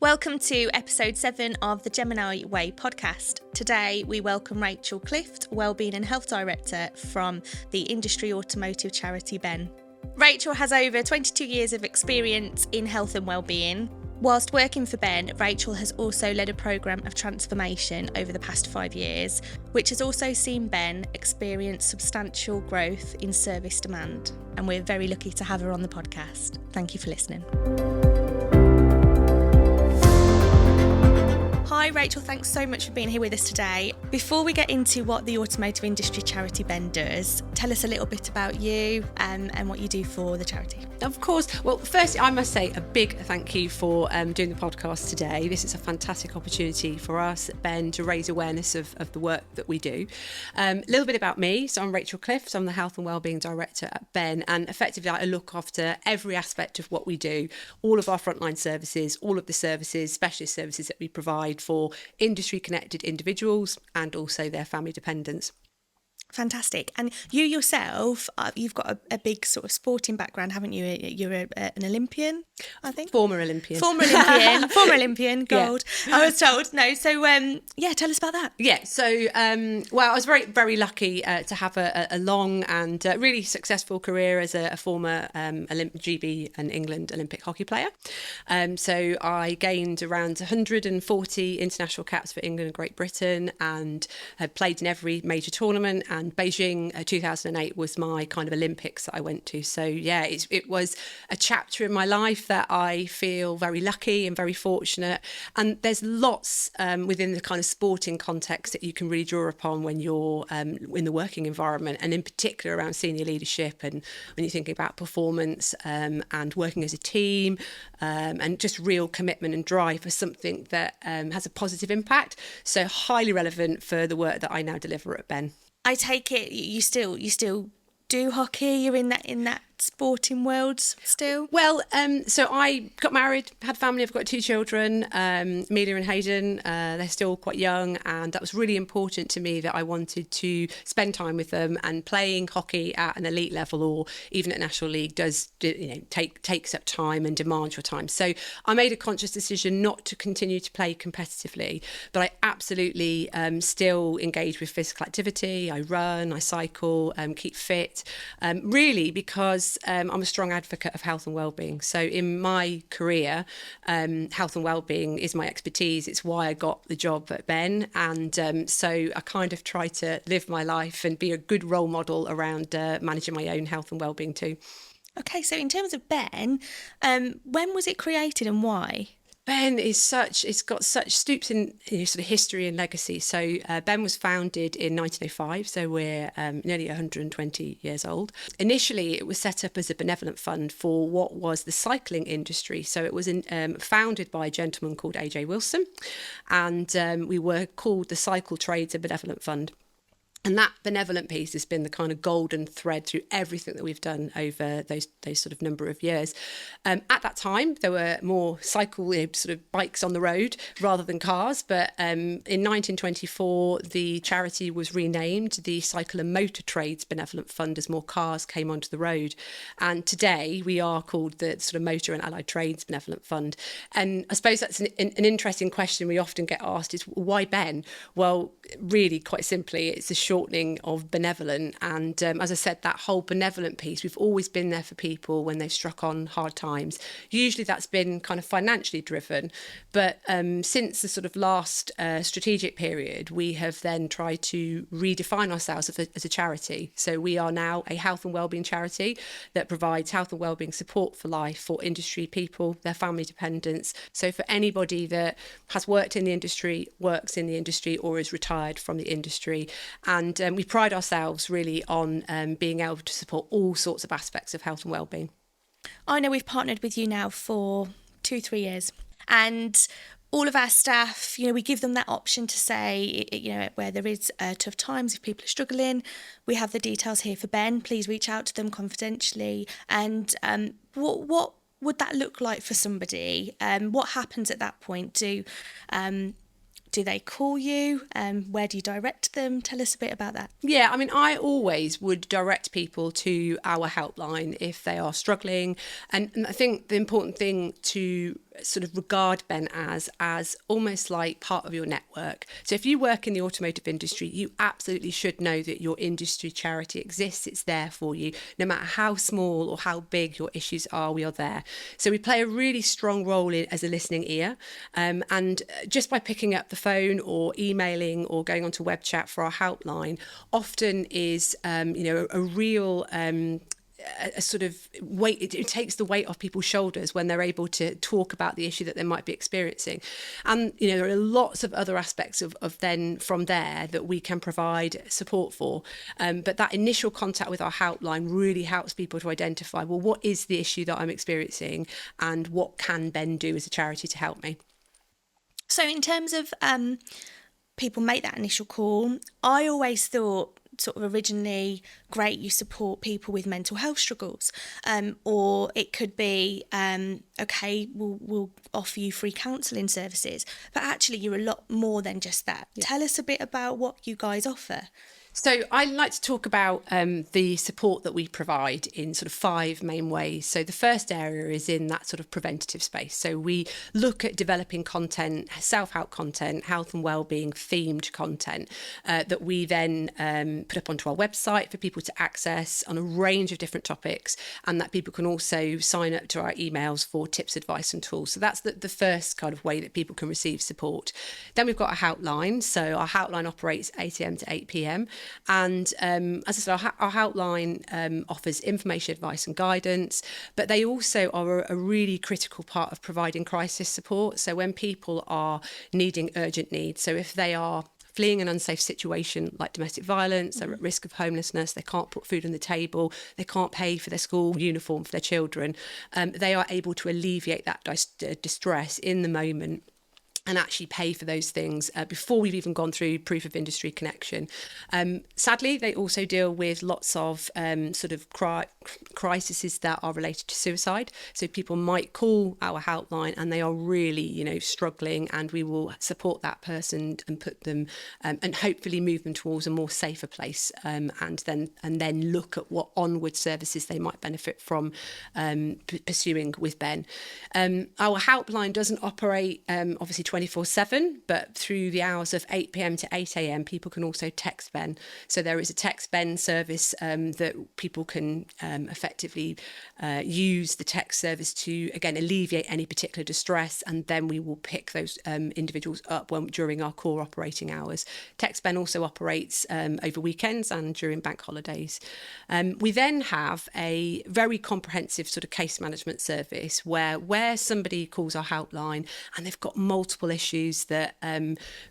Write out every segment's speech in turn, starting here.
Welcome to episode 7 of the Gemini Way podcast. Today we welcome Rachel Clift, Wellbeing and Health Director from the industry automotive charity Ben. Rachel has over 22 years of experience in health and wellbeing. Whilst working for Ben, Rachel has also led a programme of transformation over the past 5 years, which has also seen Ben experience substantial growth in service demand. And we're very lucky to have her on the podcast. Thank you for listening. Hi Rachel, thanks so much for being here with us today. Before we get into what the automotive industry charity Ben does, tell us a little bit about you and what you do for the charity. Of course. Well, firstly, I must say a big thank you for doing the podcast today. This is a fantastic opportunity for us at Ben to raise awareness of the work that we do. A little bit about me. So I'm Rachel Clift. I'm the Health and Wellbeing Director at Ben, and effectively I look after every aspect of what we do, all of our frontline services, all of the services, specialist services that we provide for industry connected individuals and also their family dependents. Fantastic. And you yourself, you've got a big sort of sporting background, haven't you? You're an Olympian, I think. Former Olympian, gold. Yeah. I was told. No, so tell us about that. Yeah, so I was very, very lucky to have a long and really successful career as a former GB and England Olympic hockey player. So I gained around 140 international caps for England and Great Britain and had played in every major tournament. And Beijing 2008 was my kind of Olympics that I went to. So yeah, it was a chapter in my life that I feel very lucky and very fortunate. And there's lots within the kind of sporting context that you can really draw upon when you're in the working environment, and in particular around senior leadership and when you're thinking about performance and working as a team and just real commitment and drive for something that has a positive impact. So highly relevant for the work that I now deliver at Ben. I take it you still do hockey. You're in that sporting world still. Well, so I got married, had a family. I've got 2 children, Amelia and Hayden. They're still quite young, and that was really important to me that I wanted to spend time with them. And playing hockey at an elite level or even at National League does, takes up time and demands your time. So I made a conscious decision not to continue to play competitively, but I absolutely still engage with physical activity. I run, I cycle, keep fit, really because I'm a strong advocate of health and wellbeing. So in my career, health and wellbeing is my expertise. It's why I got the job at Ben. And so I kind of try to live my life and be a good role model around managing my own health and wellbeing too. Okay, so in terms of Ben, when was it created and why? Ben it's got such stoops in sort of history and legacy. So Ben was founded in 1905, so we're nearly 120 years old. Initially, it was set up as a benevolent fund for what was the cycling industry. So it was founded by a gentleman called A.J. Wilson, and we were called the Cycle Trades and Benevolent Fund. And that benevolent piece has been the kind of golden thread through everything that we've done over those sort of number of years. At that time, there were more sort of bikes on the road rather than cars. But in 1924, the charity was renamed the Cycle and Motor Trades Benevolent Fund as more cars came onto the road. And today we are called the sort of Motor and Allied Trades Benevolent Fund. And I suppose that's an interesting question we often get asked is, why Ben? Well, really, quite simply, it's a shortening of benevolent, and as I said, that whole benevolent piece, we've always been there for people when they've struck on hard times. Usually that's been kind of financially driven, but since the sort of last strategic period, we have then tried to redefine ourselves as a charity. So we are now a health and wellbeing charity that provides health and wellbeing support for life for industry people, their family dependents. So for anybody that has worked in the industry, works in the industry, or is retired from the industry. And we pride ourselves really on being able to support all sorts of aspects of health and wellbeing. I know we've partnered with you now for 2-3 years, and all of our staff, we give them that option to say, where there is tough times, if people are struggling, we have the details here for Ben. Please reach out to them confidentially. And what would that look like for somebody? What happens at that point? Do they call you? Where do you direct them? Tell us a bit about that. Yeah, I mean, I always would direct people to our helpline if they are struggling. And I think the important thing to sort of regard Ben as almost like part of your network. So if you work in the automotive industry, you absolutely should know that your industry charity exists. It's there for you. No matter how small or how big your issues are, we are there. So we play a really strong role as a listening ear. And just by picking up the phone or emailing or going onto web chat for our helpline often is, a real a sort of weight. It takes the weight off people's shoulders when they're able to talk about the issue that they might be experiencing. And there are lots of other aspects of then from there that we can provide support for, but that initial contact with our helpline really helps people to identify, well, what is the issue that I'm experiencing and what can Ben do as a charity to help me. So in terms of people make that initial call, I always thought sort of originally, great, you support people with mental health struggles, or it could be, okay, we'll offer you free counselling services, but actually you're a lot more than just that. Yeah. Tell us a bit about what you guys offer. So I like to talk about the support that we provide in sort of 5 main ways. So the first area is in that sort of preventative space. So we look at developing content, self-help content, health and wellbeing themed content that we then put up onto our website for people to access on a range of different topics, and that people can also sign up to our emails for tips, advice and tools. So that's the first kind of way that people can receive support. Then we've got a helpline. So our helpline operates 8 a.m. to 8 p.m. And as I said, our helpline offers information, advice and guidance, but they also are a really critical part of providing crisis support. So when people are needing urgent needs, so if they are fleeing an unsafe situation like domestic violence, they're at risk of homelessness, they can't put food on the table, they can't pay for their school uniform for their children, they are able to alleviate that distress in the moment and actually pay for those things before we've even gone through proof of industry connection. Sadly, they also deal with lots of sort of crises that are related to suicide. So people might call our helpline and they are really, struggling, and we will support that person and put them and hopefully move them towards a more safer place, and then look at what onward services they might benefit from pursuing with Ben. Our helpline doesn't operate obviously 24/7, but through the hours of 8 p.m. to 8 a.m, people can also text Ben. So there is a text Ben service that people can effectively use the text service to, again, alleviate any particular distress, and then we will pick those individuals up during our core operating hours. Text Ben also operates over weekends and during bank holidays. We then have a very comprehensive sort of case management service where somebody calls our helpline and they've got multiple issues that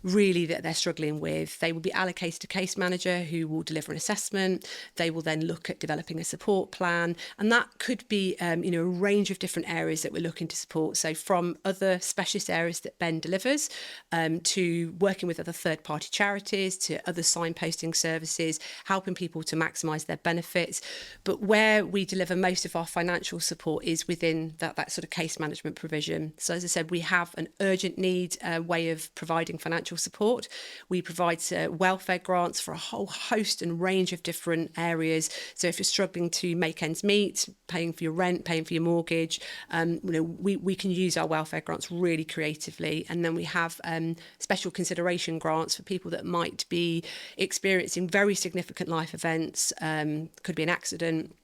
really that they're struggling with. They will be allocated a case manager who will deliver an assessment. They will then look at developing a support plan, and that could be a range of different areas that we're looking to support. So from other specialist areas that Ben delivers, to working with other third-party charities, to other signposting services, helping people to maximise their benefits. But where we deliver most of our financial support is within that sort of case management provision. So as I said, we have an urgent need way of providing financial support. We provide welfare grants for a whole host and range of different areas. So if you're struggling to make ends meet, paying for your rent, paying for your mortgage, we can use our welfare grants really creatively. And then we have special consideration grants for people that might be experiencing very significant life events. Could be an accident.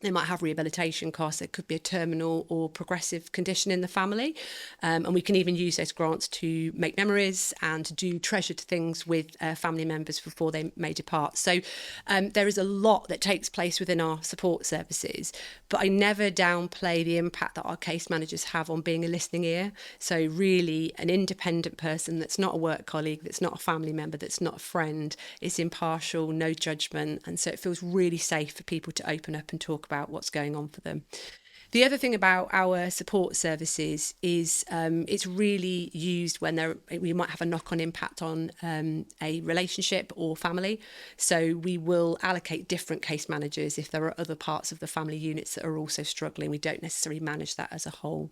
They might have rehabilitation costs. It could be a terminal or progressive condition in the family. And we can even use those grants to make memories and to do treasured things with family members before they may depart. So there is a lot that takes place within our support services, but I never downplay the impact that our case managers have on being a listening ear. So really an independent person that's not a work colleague, that's not a family member, that's not a friend, is impartial, no judgment. And so it feels really safe for people to open up and talk about what's going on for them. The other thing about our support services is it's really used when we might have a knock-on impact on a relationship or family. So we will allocate different case managers if there are other parts of the family units that are also struggling. We don't necessarily manage that as a whole.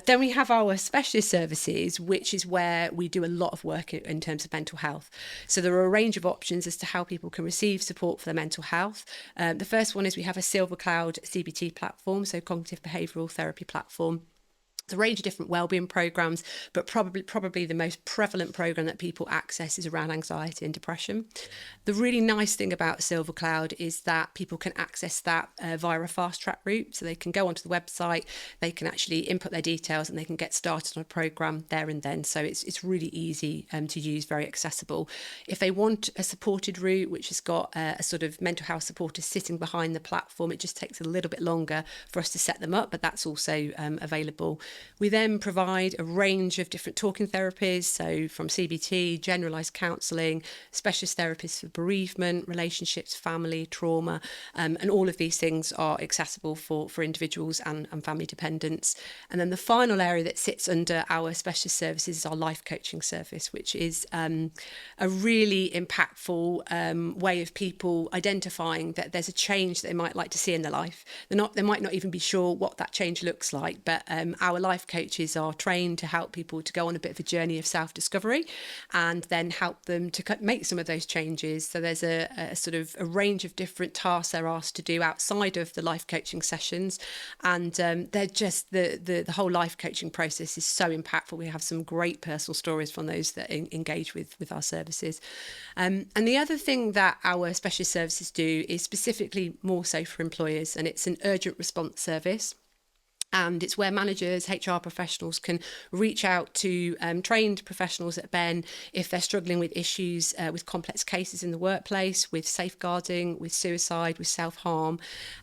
Then we have our specialist services, which is where we do a lot of work in terms of mental health. So there are a range of options as to how people can receive support for their mental health. The first one is we have a Silver Cloud CBT platform, so cognitive behavioural therapy platform. There's a range of different wellbeing programs, but probably the most prevalent program that people access is around anxiety and depression. The really nice thing about Silver Cloud is that people can access that via a fast track route. So they can go onto the website, they can actually input their details, and they can get started on a program there and then. So it's really easy to use, very accessible. If they want a supported route, which has got a sort of mental health supporter sitting behind the platform, it just takes a little bit longer for us to set them up, but that's also available. We then provide a range of different talking therapies, so from CBT, generalised counselling, specialist therapists for bereavement, relationships, family, trauma, and all of these things are accessible for individuals and family dependents. And then the final area that sits under our specialist services is our life coaching service, which is a really impactful way of people identifying that there's a change that they might like to see in their life. They might not even be sure what that change looks like, but our life coaches are trained to help people to go on a bit of a journey of self-discovery and then help them to make some of those changes. So there's a sort of a range of different tasks they're asked to do outside of the life coaching sessions, and they're just the whole life coaching process is so impactful. We have some great personal stories from those that engage with our services. And the other thing that our specialist services do is specifically more so for employers, and it's an urgent response service. And it's where managers, HR professionals can reach out to trained professionals at Ben if they're struggling with issues with complex cases in the workplace, with safeguarding, with suicide, with self-harm,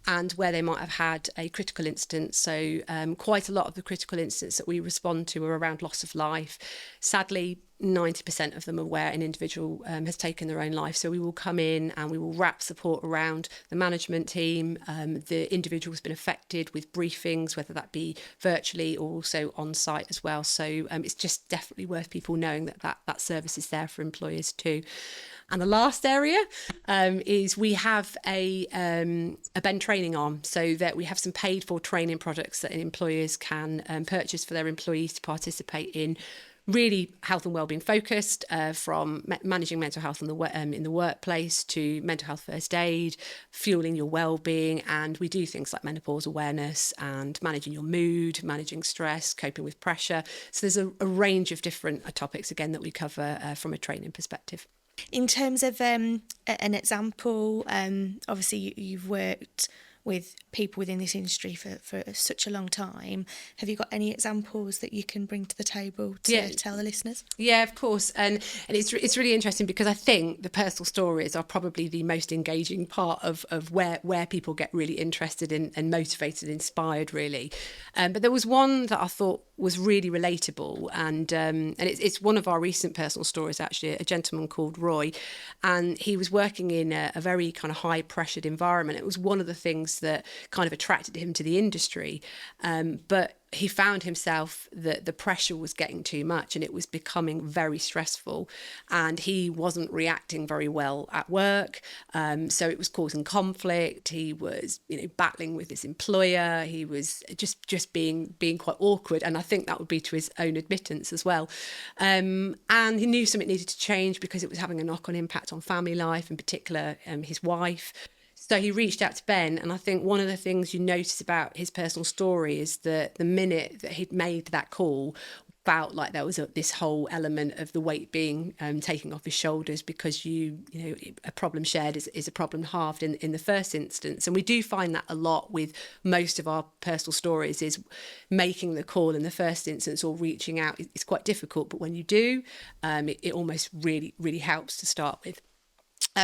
and where they might have had a critical incident. So quite a lot of the critical incidents that we respond to are around loss of life. Sadly, 90% of them are where an individual has taken their own life. So we will come in and we will wrap support around the management team. The individual has been affected with briefings, whether that be virtually or also on site as well. So it's just definitely worth people knowing that service is there for employers too. And the last area is we have a Ben training arm, so that we have some paid for training products that employers can purchase for their employees to participate in. Really health and wellbeing focused, from managing mental health in the workplace to mental health first aid, fueling your wellbeing, and we do things like menopause awareness and managing your mood, managing stress, coping with pressure. So there's a range of different topics again that we cover from a training perspective. In terms of an example, obviously you've worked with people within this industry for such a long time. Have you got any examples that you can bring to the table to tell the listeners? Yeah, of course. And it's really interesting because I think the personal stories are probably the most engaging part of where people get really interested in and motivated, inspired, really. But there was one that I thought was really relatable, and it's one of our recent personal stories, actually, a gentleman called Roy, and he was working in a very kind of high pressured environment. It was one of the things that kind of attracted him to the industry, but he found himself that the pressure was getting too much and it was becoming very stressful, and he wasn't reacting very well at work. So it was causing conflict. He was, battling with his employer. He was just being quite awkward. And I think that would be to his own admittance as well. And he knew something needed to change because it was having a knock-on impact on family life, in particular, his wife. So he reached out to Ben, and I think one of the things you notice about his personal story is that the minute that he'd made that call, felt like there was this whole element of the weight being taken off his shoulders, because a problem shared is a problem halved in the first instance. And we do find that a lot with most of our personal stories, is making the call in the first instance or reaching out. It's quite difficult, but when you do, it almost really, really helps to start with.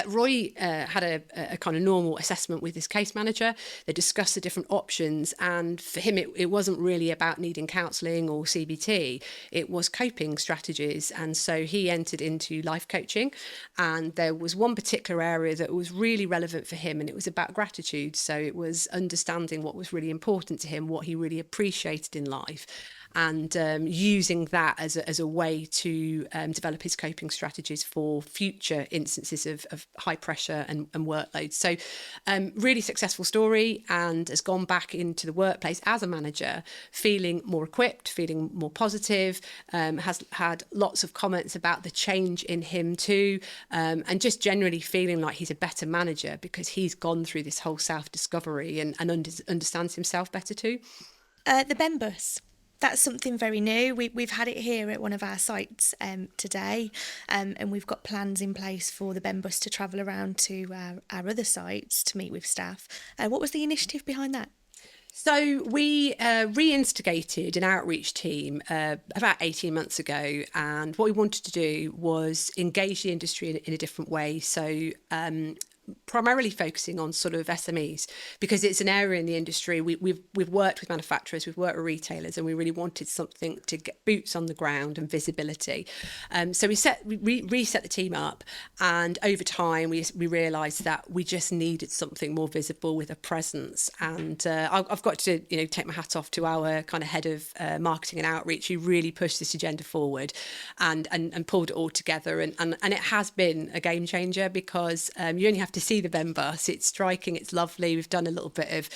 Roy had a kind of normal assessment with his case manager. They discussed the different options, and for him it wasn't really about needing counselling or CBT, it was coping strategies. And so he entered into life coaching, and there was one particular area that was really relevant for him, and it was about gratitude. So it was understanding what was really important to him, what he really appreciated in life, and using that as a way to develop his coping strategies for future instances of high pressure and workload. So really successful story, and has gone back into the workplace as a manager feeling more equipped, feeling more positive, has had lots of comments about the change in him too, and just generally feeling like he's a better manager because he's gone through this whole self-discovery and understands himself better too. The Ben bus. That's something very new. We've had it here at one of our sites today, and we've got plans in place for the Ben bus to travel around to our other sites to meet with staff. What was the initiative behind that? So we re-instigated an outreach team about 18 months ago, and what we wanted to do was engage the industry in a different way. So primarily focusing on sort of SMEs, because it's an area in the industry we've worked with manufacturers, we've worked with retailers, and we really wanted something to get boots on the ground and visibility. So we reset the team up, and over time we realised that we just needed something more visible with a presence. And I've got to take my hat off to our kind of head of marketing and outreach, who really pushed this agenda forward and pulled it all together. And it has been a game changer, because you only have to see the Ben bus. It's striking, it's lovely. We've done a little bit of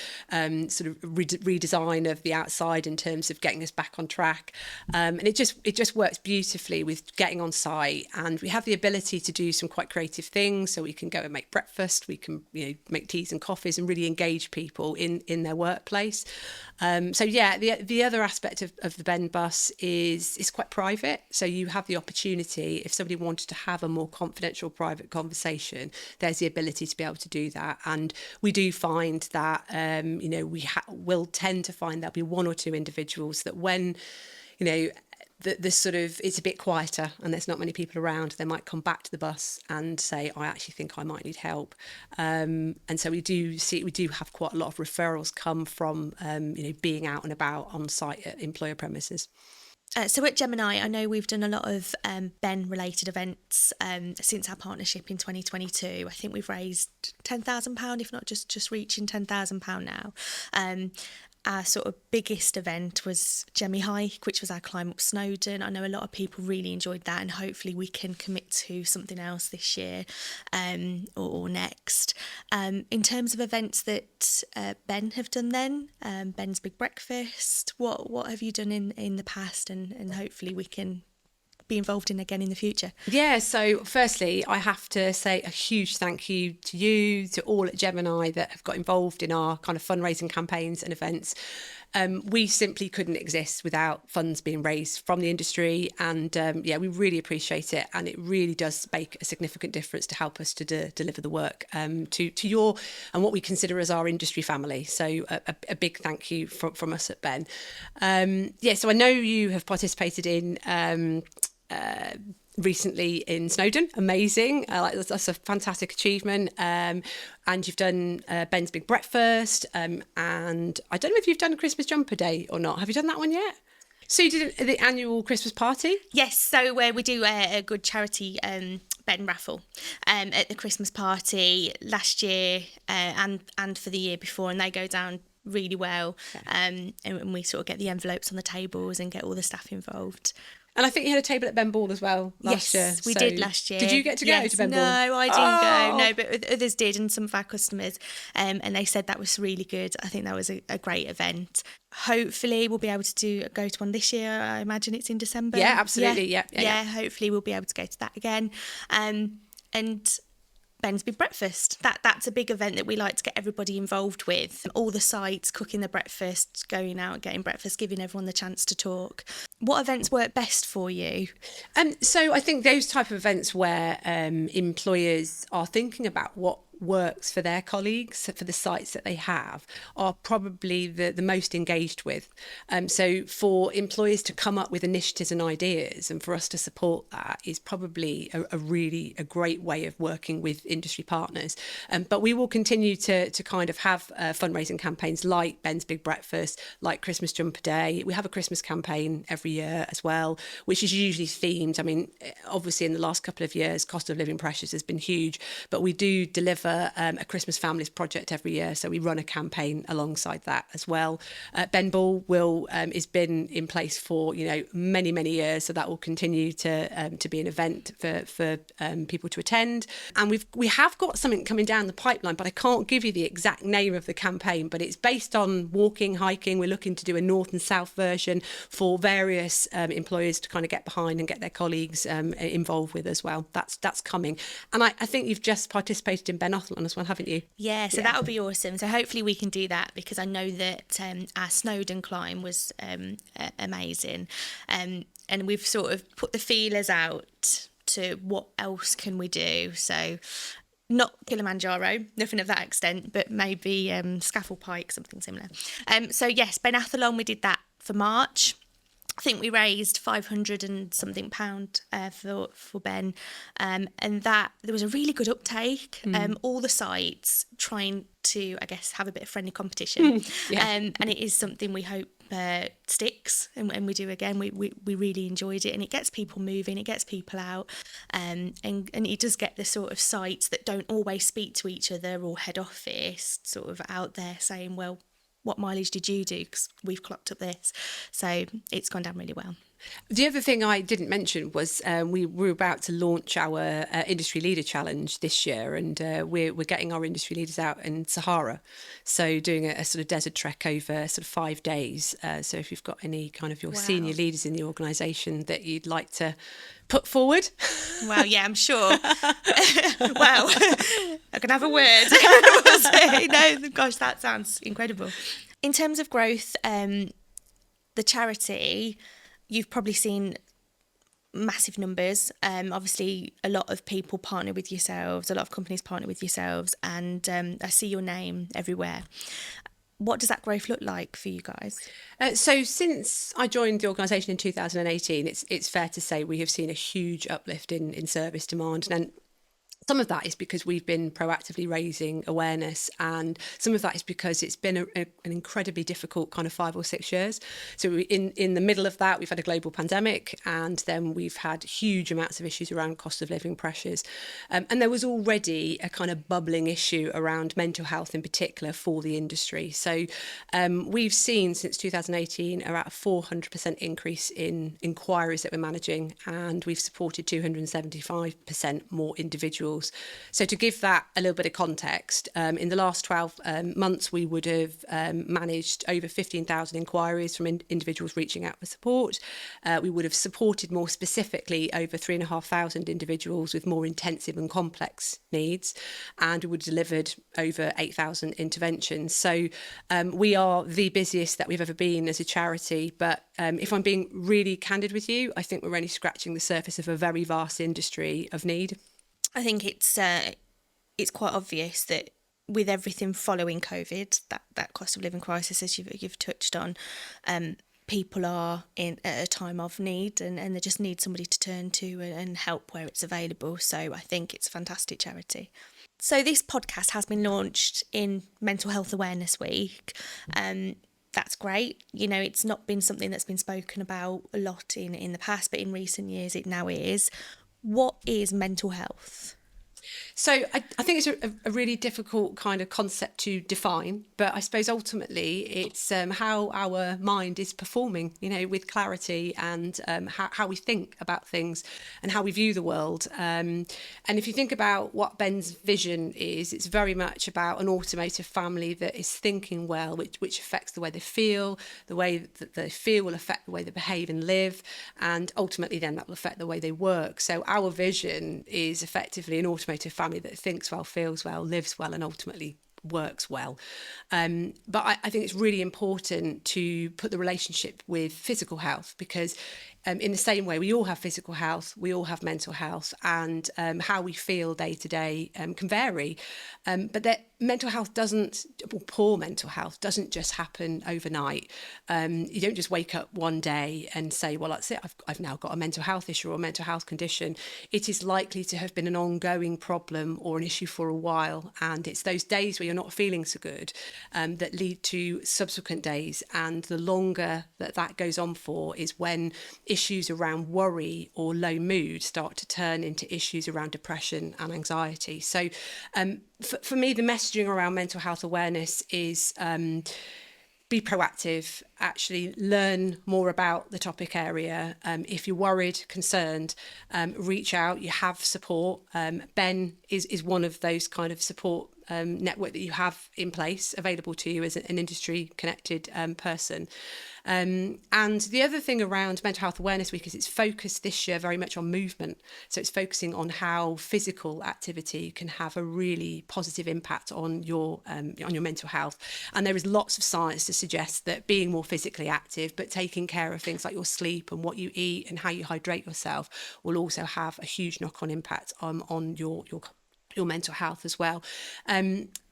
sort of redesign of the outside in terms of getting us back on track, and it just works beautifully with getting on site. And we have the ability to do some quite creative things, so we can go and make breakfast, we can make teas and coffees and really engage people in their workplace. So yeah, the other aspect of the Ben bus is quite private, so you have the opportunity, if somebody wanted to have a more confidential private conversation, there's the ability to be able to do that. And we do find that we will tend to find there'll be one or two individuals that when the sort of it's a bit quieter and there's not many people around, they might come back to the bus and say, I actually think I might need help. And so we do have quite a lot of referrals come from being out and about on site at employer premises. So at Gemini, I know we've done a lot of Ben-related events since our partnership in 2022. I think we've raised £10,000, if not just reaching £10,000 now. Our sort of biggest event was Gemini Hike, which was our climb up Snowdon. I know a lot of people really enjoyed that, and hopefully we can commit to something else this year or next. In terms of events that Ben have done then, Ben's Big Breakfast, what have you done in the past, and hopefully we can be involved in again in the future? Yeah, so firstly, I have to say a huge thank you to you, to all at Gemini that have got involved in our kind of fundraising campaigns and events. We simply couldn't exist without funds being raised from the industry, and we really appreciate it, and it really does make a significant difference to help us to deliver the work to your and what we consider as our industry family. So a big thank you from us at Ben. So I know you have participated in recently in Snowdon. Amazing. That's a fantastic achievement. And you've done Ben's Big Breakfast. And I don't know if you've done a Christmas jumper day or not. Have you done that one yet? So you did the annual Christmas party? Yes, so we do a good charity Ben raffle at the Christmas party last year and for the year before, and they go down really well. And we sort of get the envelopes on the tables and get all the staff involved. And I think you had a table at Ben Ball as well last year. Yes, we did last year. Did you get to go to Ben Ball? No, I didn't go. No, but others did, and some of our customers. And they said that was really good. I think that was a great event. Hopefully we'll be able to go to one this year. I imagine it's in December. Yeah, absolutely. Yeah. Hopefully we'll be able to go to that again. And Ben's Big Breakfast. That's a big event that we like to get everybody involved with. All the sites, cooking the breakfast, going out, getting breakfast, giving everyone the chance to talk. What events work best for you? So I think those type of events where employers are thinking about what works for their colleagues, for the sites that they have, are probably the most engaged with. So for employers to come up with initiatives and ideas, and for us to support that, is probably a really great way of working with industry partners. But we will continue to kind of have fundraising campaigns like Ben's Big Breakfast, like Christmas Jumper Day. We have a Christmas campaign every year as well, which is usually themed. I mean, obviously in the last couple of years, cost of living pressures has been huge, but we do deliver a Christmas Families project every year, so we run a campaign alongside that as well. Ben Ball has been in place for many years, so that will continue to be an event for people to attend. And we have got something coming down the pipeline, but I can't give you the exact name of the campaign. But it's based on walking, hiking. We're looking to do a north and south version for various employers to kind of get behind and get their colleagues involved with as well. That's coming. And I think you've just participated in Ben triathlon as well, haven't you? Yeah, so that'll be awesome. So hopefully we can do that, because I know that our Snowdon climb was amazing. And we've sort of put the feelers out to what else can we do. So not Kilimanjaro, nothing of that extent, but maybe Scaffold Pike, something similar. So yes, Benathlon, we did that for March. I think we raised 500 and something pound for Ben, and that there was a really good uptake. All the sites trying to, I guess, have a bit of friendly competition, and it is something we hope sticks, and we do again. We really enjoyed it, and it gets people moving, it gets people out, and it does get the sort of sites that don't always speak to each other or head office sort of out there saying, well, what mileage did you do? Because we've clocked up this. So it's gone down really well. The other thing I didn't mention was we were about to launch our Industry Leader Challenge this year, and we're getting our industry leaders out in Sahara. So doing a sort of desert trek over sort of 5 days. So if you've got any kind of your senior leaders in the organisation that you'd like to put forward. Well, yeah, I'm sure. Well, I can have a word. We'll say. No, gosh, that sounds incredible. In terms of growth, the charity, you've probably seen massive numbers. Obviously, a lot of people partner with yourselves, a lot of companies partner with yourselves, and I see your name everywhere. What does that growth look like for you guys? So since I joined the organisation in 2018, it's fair to say we have seen a huge uplift in service demand. And some of that is because we've been proactively raising awareness, and some of that is because it's been an incredibly difficult kind of 5 or 6 years. So in the middle of that, we've had a global pandemic, and then we've had huge amounts of issues around cost of living pressures. And there was already a kind of bubbling issue around mental health in particular for the industry. So we've seen since 2018 about a 400% increase in inquiries that we're managing, and we've supported 275% more individuals. So to give that a little bit of context, in the last 12 months, we would have managed over 15,000 inquiries from individuals reaching out for support. We would have supported more specifically over 3,500 individuals with more intensive and complex needs, and we would have delivered over 8,000 interventions. So we are the busiest that we've ever been as a charity, but if I'm being really candid with you, I think we're only scratching the surface of a very vast industry of need. I think it's quite obvious that with everything following COVID, that cost of living crisis, as you've touched on, people are at a time of need, and they just need somebody to turn to and help where it's available. So I think it's a fantastic charity. So this podcast has been launched in Mental Health Awareness Week. That's great. You know, it's not been something that's been spoken about a lot in the past, but in recent years it now is. What is mental health? So I think it's a really difficult kind of concept to define, but I suppose ultimately it's how our mind is performing, you know, with clarity, and how we think about things and how we view the world. And if you think about what Ben's vision is, it's very much about an automotive family that is thinking well, which affects the way they feel. The way that they feel will affect the way they behave and live, and ultimately then that will affect the way they work. So our vision is effectively an automotive family that thinks well, feels well, lives well, and ultimately works well. But I think it's really important to put the relationship with physical health, because in the same way we all have physical health, we all have mental health, and how we feel day to day can vary. But that mental health poor mental health doesn't just happen overnight. You don't just wake up one day and say, well, that's it, I've now got a mental health issue or a mental health condition. It is likely to have been an ongoing problem or an issue for a while, and it's those days where you're not feeling so good that lead to subsequent days, and the longer that goes on for is when issues around worry or low mood start to turn into issues around depression and anxiety. So for me, the messaging around mental health awareness is be proactive, actually learn more about the topic area. If you're worried, concerned, reach out. You have support. Ben is one of those kind of support network that you have in place available to you as an industry connected person. And the other thing around Mental Health Awareness Week is it's focused this year very much on movement. So it's focusing on how physical activity can have a really positive impact on your mental health. And there is lots of science to suggest that being more physically active, but taking care of things like your sleep and what you eat and how you hydrate yourself will also have a huge knock-on impact on your mental health as well.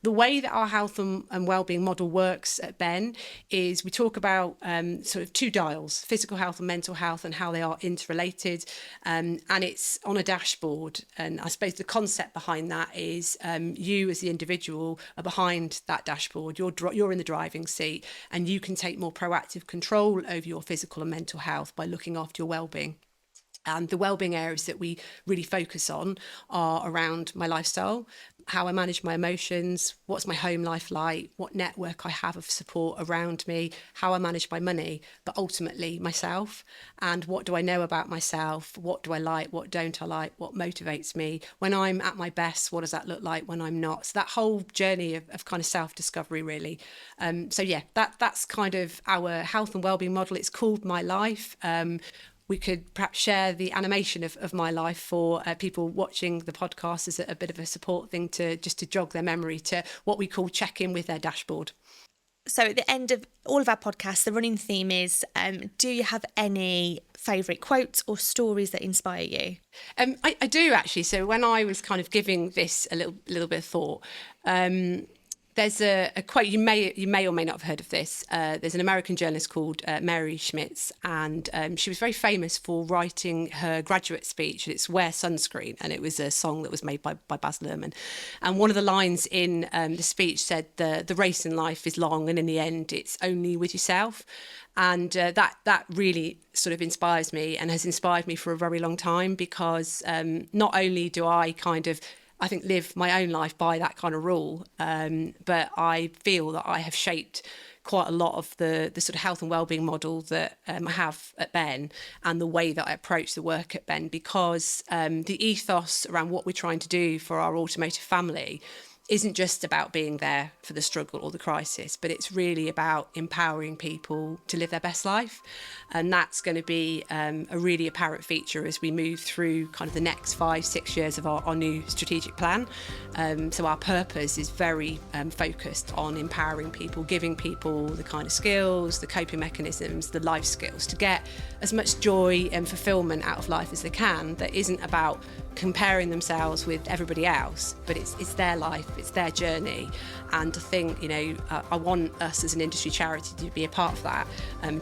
The way that our health and wellbeing model works at Ben is we talk about sort of two dials, physical health and mental health, and how they are interrelated. And it's on a dashboard. And I suppose the concept behind that is you as the individual are behind that dashboard. You're in the driving seat, and you can take more proactive control over your physical and mental health by looking after your wellbeing. And the wellbeing areas that we really focus on are around my lifestyle, how I manage my emotions, what's my home life like, what network I have of support around me, how I manage my money, but ultimately myself. And what do I know about myself? What do I like? What don't I like? What motivates me? When I'm at my best, what does that look like when I'm not? So that whole journey of kind of self-discovery, really. So yeah, that's kind of our health and wellbeing model. It's called My Life. We could perhaps share the animation of My Life for people watching the podcast as a bit of a support thing to jog their memory to what we call check in with their dashboard. So at the end of all of our podcasts, the running theme is, do you have any favourite quotes or stories that inspire you? I do actually. So when I was kind of giving this a little bit of thought, there's a quote, you may or may not have heard of this. There's an American journalist called Mary Schmitz, and she was very famous for writing her graduate speech. It's Wear Sunscreen, and it was a song that was made by Baz Luhrmann. And one of the lines in the speech said, the race in life is long, and in the end, it's only with yourself. And that really sort of inspires me and has inspired me for a very long time, because not only do I think live my own life by that kind of rule, but I feel that I have shaped quite a lot of the sort of health and wellbeing model that I have at Ben, and the way that I approach the work at Ben, because the ethos around what we're trying to do for our automotive family isn't just about being there for the struggle or the crisis, but it's really about empowering people to live their best life. And that's going to be a really apparent feature as we move through kind of the next 5-6 years of our new strategic plan. So our purpose is very focused on empowering people, giving people the kind of skills, the coping mechanisms, the life skills to get as much joy and fulfillment out of life as they can. That isn't about comparing themselves with everybody else, but it's their life, it's their journey. And I think, I want us as an industry charity to be a part of that,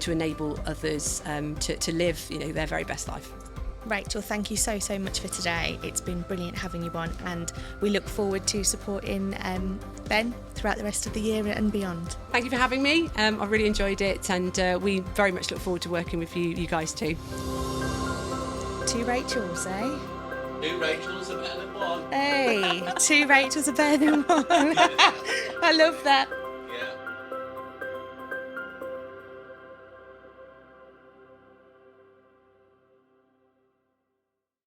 to enable others to live, their very best life. Rachel, thank you so much for today. It's been brilliant having you on, and we look forward to supporting Ben throughout the rest of the year and beyond. Thank you for having me. I really enjoyed it, and we very much look forward to working with you guys too. 2 Rachels, eh? 2 Rachels are better than 1. Hey, 2 Rachels are better than 1. I love that.